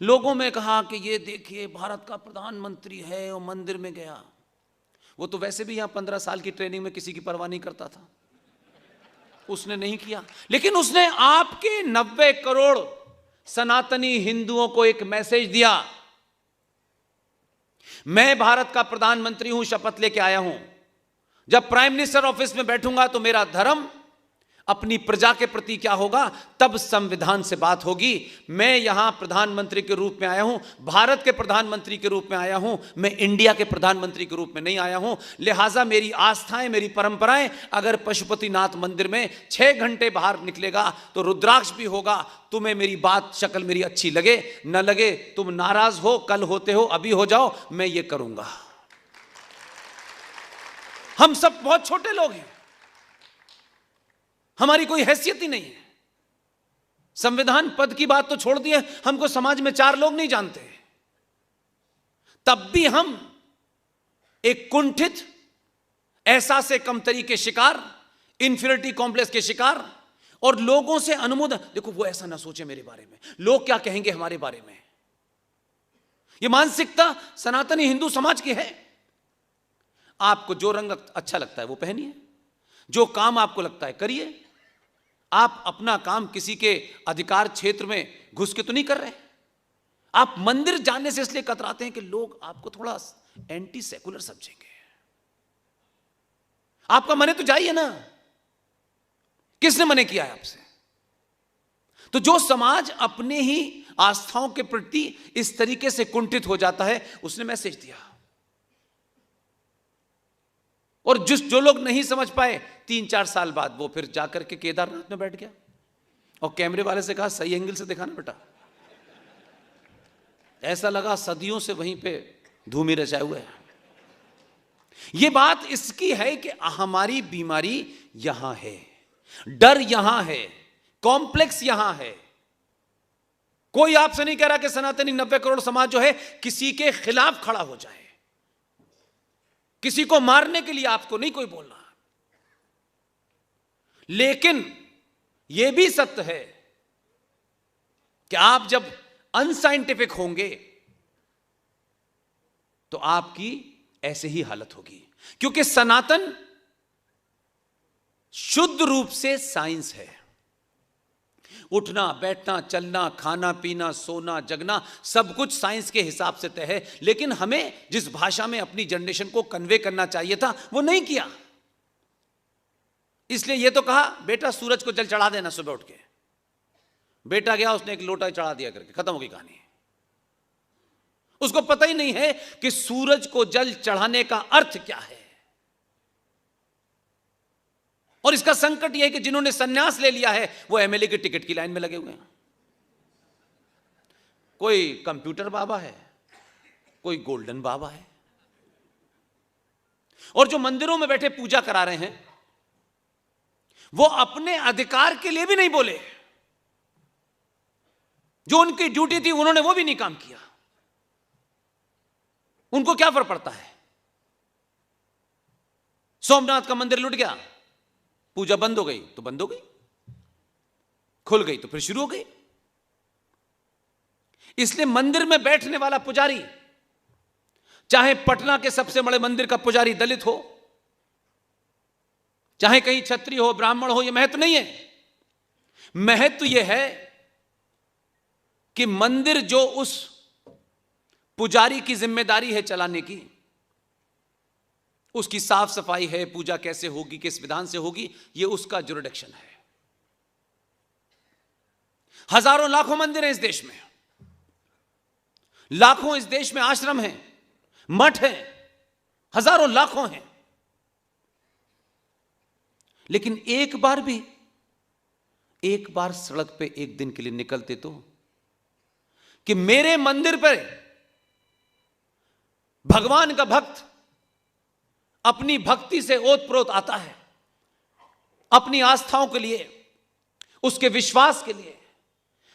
लोगों में कहा कि ये देखिए भारत का प्रधानमंत्री है, और मंदिर में गया। वो तो वैसे भी यहां 15 साल की ट्रेनिंग में किसी की परवाह नहीं करता था, उसने नहीं किया। लेकिन उसने आपके 90 करोड़ सनातनी हिंदुओं को एक मैसेज दिया, मैं भारत का प्रधानमंत्री हूं, शपथ लेके आया हूं, जब प्राइम मिनिस्टर ऑफिस में बैठूंगा तो मेरा धर्म अपनी प्रजा के प्रति क्या होगा, तब संविधान से बात होगी। मैं यहां प्रधानमंत्री के रूप में आया हूं, भारत के प्रधानमंत्री के रूप में आया हूं, मैं इंडिया के प्रधानमंत्री के रूप में नहीं आया हूं। लिहाजा मेरी आस्थाएं, मेरी परंपराएं, अगर पशुपतिनाथ मंदिर में 6 घंटे बाहर निकलेगा तो रुद्राक्ष भी होगा। तुम्हें मेरी बात, शक्ल मेरी अच्छी लगे न लगे, तुम नाराज हो, कल होते हो, अभी हो जाओ, मैं ये करूंगा। हम सब बहुत छोटे लोग हैं, हमारी कोई हैसियत ही नहीं है। संविधान पद की बात तो छोड़ दिए, हमको समाज में 4 लोग नहीं जानते, तब भी हम एक कुंठित एहसास कमतरी के शिकार, इंफीरियरिटी कॉम्प्लेक्स के शिकार, और लोगों से अनुमोदन। देखो, वो ऐसा ना सोचे मेरे बारे में, लोग क्या कहेंगे हमारे बारे में। ये मानसिकता सनातनी हिंदू समाज की है। आपको जो रंग अच्छा लगता है वो पहनिए, जो काम आपको लगता है करिए। आप अपना काम किसी के अधिकार क्षेत्र में घुस के तो नहीं कर रहे। आप मंदिर जाने से इसलिए कतराते हैं कि लोग आपको थोड़ा एंटी सेकुलर समझेंगे। आपका मने तो जाइए ना, किसने मने किया है आपसे? तो जो समाज अपने ही आस्थाओं के प्रति इस तरीके से कुंठित हो जाता है, उसने मैसेज दिया। और जो लोग नहीं समझ पाए, 3-4 साल बाद वो फिर जाकर के केदारनाथ में बैठ गया और कैमरे वाले से कहा, सही एंगल से दिखाना बेटा। ऐसा लगा सदियों से वहीं पे धूमि रचाए हुए है। ये बात इसकी है कि हमारी बीमारी यहां है, डर यहां है, कॉम्प्लेक्स यहां है। कोई आपसे नहीं कह रहा कि सनातनी 90 करोड़ समाज जो है किसी के खिलाफ खड़ा हो जाए, किसी को मारने के लिए आपको नहीं कोई बोल रहा। लेकिन यह भी सत्य है कि आप जब अनसाइंटिफिक होंगे तो आपकी ऐसे ही हालत होगी, क्योंकि सनातन शुद्ध रूप से साइंस है। उठना, बैठना, चलना, खाना पीना, सोना, जगना, सब कुछ साइंस के हिसाब से तय है। लेकिन हमें जिस भाषा में अपनी जनरेशन को कन्वे करना चाहिए था वो नहीं किया। इसलिए ये तो कहा, बेटा सूरज को जल चढ़ा देना सुबह उठ के। बेटा गया, उसने एक लोटा चढ़ा दिया करके खत्म हो गई कहानी। उसको पता ही नहीं है कि सूरज को जल चढ़ाने का अर्थ क्या है। और इसका संकट यह है कि जिन्होंने सन्यास ले लिया है वो एमएलए की टिकट की लाइन में लगे हुए हैं। कोई कंप्यूटर बाबा है, कोई गोल्डन बाबा है, और जो मंदिरों में बैठे पूजा करा रहे हैं वो अपने अधिकार के लिए भी नहीं बोले। जो उनकी ड्यूटी थी उन्होंने वो भी नहीं काम किया। उनको क्या फर्क पड़ता है? सोमनाथ का मंदिर लुट गया, पूजा बंद हो गई तो बंद हो गई, खुल गई तो फिर शुरू हो गई। इसलिए मंदिर में बैठने वाला पुजारी, चाहे पटना के सबसे बड़े मंदिर का पुजारी दलित हो, चाहे कहीं क्षत्रिय हो, ब्राह्मण हो, यह महत्व नहीं है। महत्व यह है कि मंदिर जो उस पुजारी की जिम्मेदारी है चलाने की, उसकी साफ सफाई है, पूजा कैसे होगी, किस विधान से होगी, यह उसका जुरिडिक्शन है। हजारों लाखों मंदिर हैं इस देश में, लाखों इस देश में आश्रम हैं, मठ हैं, हजारों लाखों हैं। लेकिन एक बार सड़क पे एक दिन के लिए निकलते तो कि मेरे मंदिर पर भगवान का भक्त अपनी भक्ति से ओतप्रोत आता है, अपनी आस्थाओं के लिए, उसके विश्वास के लिए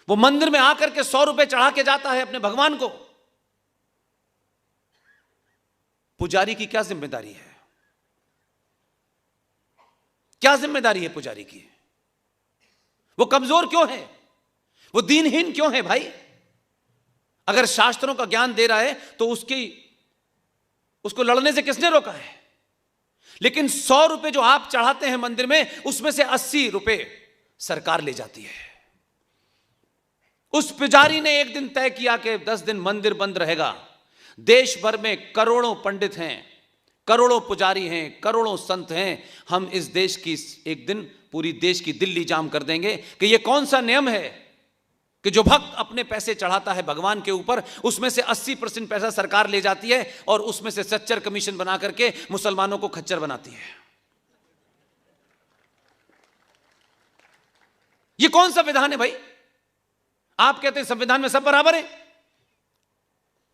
वो मंदिर में आकर के 100 रुपए चढ़ा के जाता है अपने भगवान को। पुजारी की क्या जिम्मेदारी है? क्या जिम्मेदारी है पुजारी की? वो कमजोर क्यों है? वो दीनहीन क्यों है भाई? अगर शास्त्रों का ज्ञान दे रहा है तो उसको लड़ने से किसने रोका है? लेकिन 100 रुपए जो आप चढ़ाते हैं मंदिर में, उसमें से 80 रुपए सरकार ले जाती है। उस पुजारी ने एक दिन तय किया कि 10 दिन मंदिर बंद रहेगा। देश भर में करोड़ों पंडित हैं, करोड़ों पुजारी हैं, करोड़ों संत हैं। हम इस देश की एक दिन पूरी देश की दिल्ली जाम कर देंगे कि यह कौन सा नियम है कि जो भक्त अपने पैसे चढ़ाता है भगवान के ऊपर, उसमें से 80% पैसा सरकार ले जाती है और उसमें से सच्चर कमीशन बना करके मुसलमानों को खच्चर बनाती है। यह कौन सा विधान है भाई? आप कहते हैं संविधान में सब बराबर है,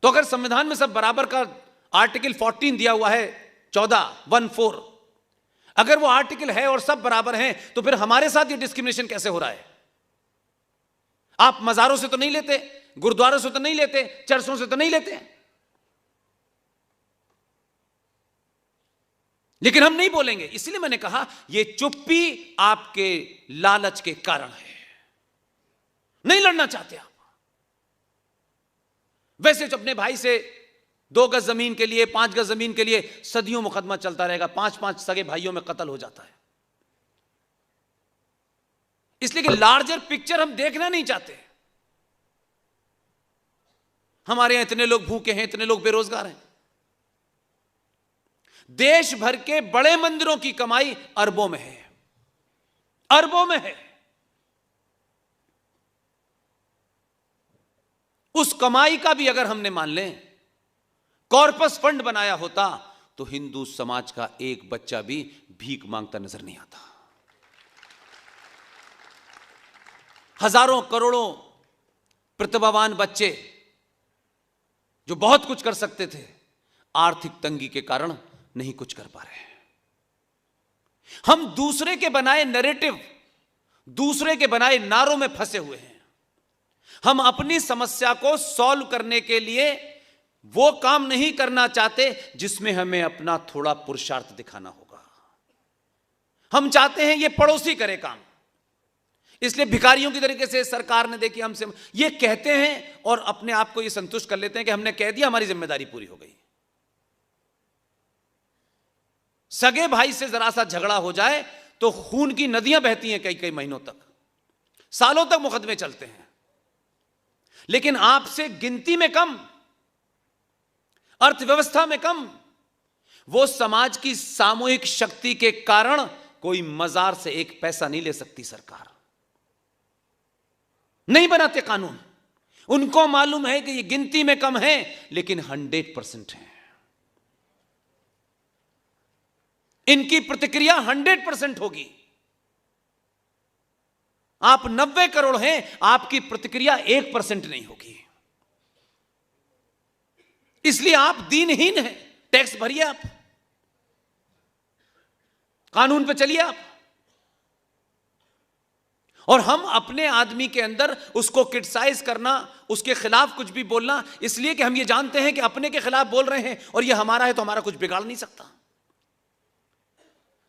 तो अगर संविधान में सब बराबर का आर्टिकल 14 दिया हुआ है, 14, अगर वो आर्टिकल है और सब बराबर हैं, तो फिर हमारे साथ ये डिस्क्रिमिनेशन कैसे हो रहा है? आप मजारों से तो नहीं लेते, गुरुद्वारों से तो नहीं लेते, चर्चों से तो नहीं लेते, लेकिन हम नहीं बोलेंगे। इसलिए मैंने कहा यह चुप्पी आपके लालच के कारण है, नहीं लड़ना चाहते आप। वैसे जो अपने भाई से 2 गज जमीन के लिए, 5 गज जमीन के लिए सदियों मुकदमा चलता रहेगा, 5-5 सगे भाइयों में कत्ल हो जाता है, इसलिए कि लार्जर पिक्चर हम देखना नहीं चाहते। हमारे यहां इतने लोग भूखे हैं, इतने लोग बेरोजगार हैं। देश भर के बड़े मंदिरों की कमाई अरबों में है, अरबों में है। उस कमाई का भी अगर हमने मान लें कॉर्पस फंड बनाया होता, तो हिंदू समाज का एक बच्चा भी भीख मांगता नजर नहीं आता। हजारों करोड़ों प्रतिभावान बच्चे जो बहुत कुछ कर सकते थे, आर्थिक तंगी के कारण नहीं कुछ कर पा रहे। हम दूसरे के बनाए नैरेटिव, दूसरे के बनाए नारों में फंसे हुए हैं। हम अपनी समस्या को सॉल्व करने के लिए वो काम नहीं करना चाहते जिसमें हमें अपना थोड़ा पुरुषार्थ दिखाना होगा। हम चाहते हैं ये पड़ोसी करे काम, इसलिए भिखारियों की तरीके से सरकार ने देखी हमसे, ये कहते हैं और अपने आप को ये संतुष्ट कर लेते हैं कि हमने कह दिया, हमारी जिम्मेदारी पूरी हो गई। सगे भाई से जरा सा झगड़ा हो जाए तो खून की नदियां बहती हैं, कई कई महीनों तक, सालों तक मुकदमे चलते हैं। लेकिन आपसे गिनती में कम, अर्थव्यवस्था में कम, वो समाज की सामूहिक शक्ति के कारण कोई मजार से एक पैसा नहीं ले सकती सरकार। नहीं बनाते कानून, उनको मालूम है कि ये गिनती में कम है लेकिन 100% है। इनकी प्रतिक्रिया 100% होगी। आप 90 करोड़ हैं, आपकी प्रतिक्रिया 1% नहीं होगी। इसलिए आप दीनहीन हैं। टैक्स भरिए, आप कानून पे चलिए आप, और हम अपने आदमी के अंदर उसको क्रिटिसाइज करना, उसके खिलाफ कुछ भी बोलना, इसलिए कि हम ये जानते हैं कि अपने के खिलाफ बोल रहे हैं और ये हमारा है तो हमारा कुछ बिगाड़ नहीं सकता।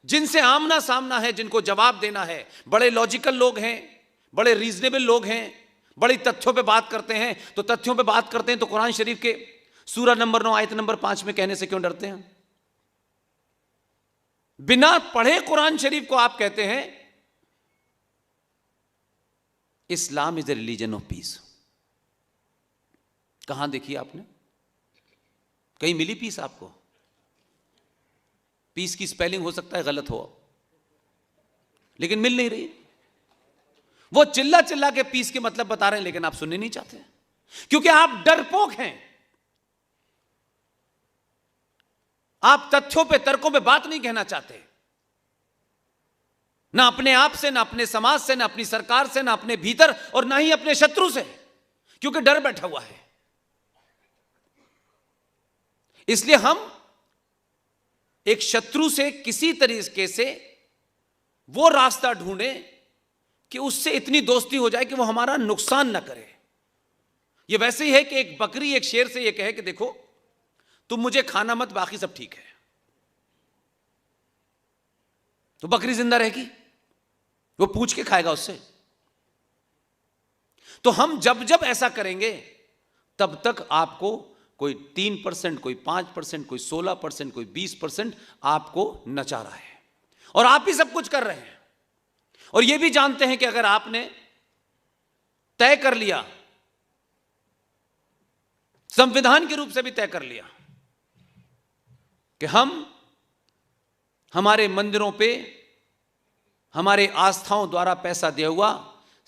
जिनसे आमना सामना है, जिनको जवाब देना है, बड़े लॉजिकल लोग हैं, बड़े रीजनेबल लोग हैं, बड़ी तथ्यों पे बात करते हैं। तो तथ्यों पे बात करते हैं तो कुरान शरीफ के सूरा नंबर 9 आयत नंबर 5 में कहने से क्यों डरते हैं? बिना पढ़े कुरान शरीफ को आप कहते हैं Islam is a religion of peace. कहां देखी आपने? कहीं मिली पीस आपको? पीस की स्पेलिंग हो सकता है गलत हो, लेकिन मिल नहीं रही। वो चिल्ला चिल्ला के पीस के मतलब बता रहे हैं, लेकिन आप सुनने नहीं चाहते, क्योंकि आप डरपोक हैं। आप तथ्यों पे, तर्कों पे बात नहीं कहना चाहते, ना अपने आप से, ना अपने समाज से, ना अपनी सरकार से, ना अपने भीतर, और ना ही अपने शत्रु से, क्योंकि डर बैठा हुआ है। इसलिए हम एक शत्रु से किसी तरीके से वो रास्ता ढूंढें कि उससे इतनी दोस्ती हो जाए कि वो हमारा नुकसान ना करे। ये वैसे ही है कि एक बकरी एक शेर से ये कहे कि देखो तुम मुझे खाना मत, बाकी सब ठीक है, तो बकरी जिंदा रहेगी, वो पूछ के खाएगा उससे। तो हम जब जब ऐसा करेंगे तब तक आपको कोई 3%, कोई 5%, कोई 16%, कोई 20% आपको नचा रहा है, और आप ही सब कुछ कर रहे हैं। और यह भी जानते हैं कि अगर आपने तय कर लिया, संविधान के रूप से भी तय कर लिया कि हम हमारे मंदिरों पे हमारे आस्थाओं द्वारा पैसा दिया हुआ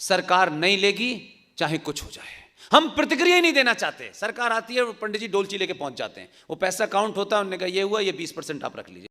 सरकार नहीं लेगी, चाहे कुछ हो जाए, हम प्रतिक्रिया ही नहीं देना चाहते। सरकार आती है, पंडित जी डोलची लेके पहुंच जाते हैं, वो पैसा काउंट होता है, उन्होंने कहा ये हुआ, ये 20% आप रख लीजिए।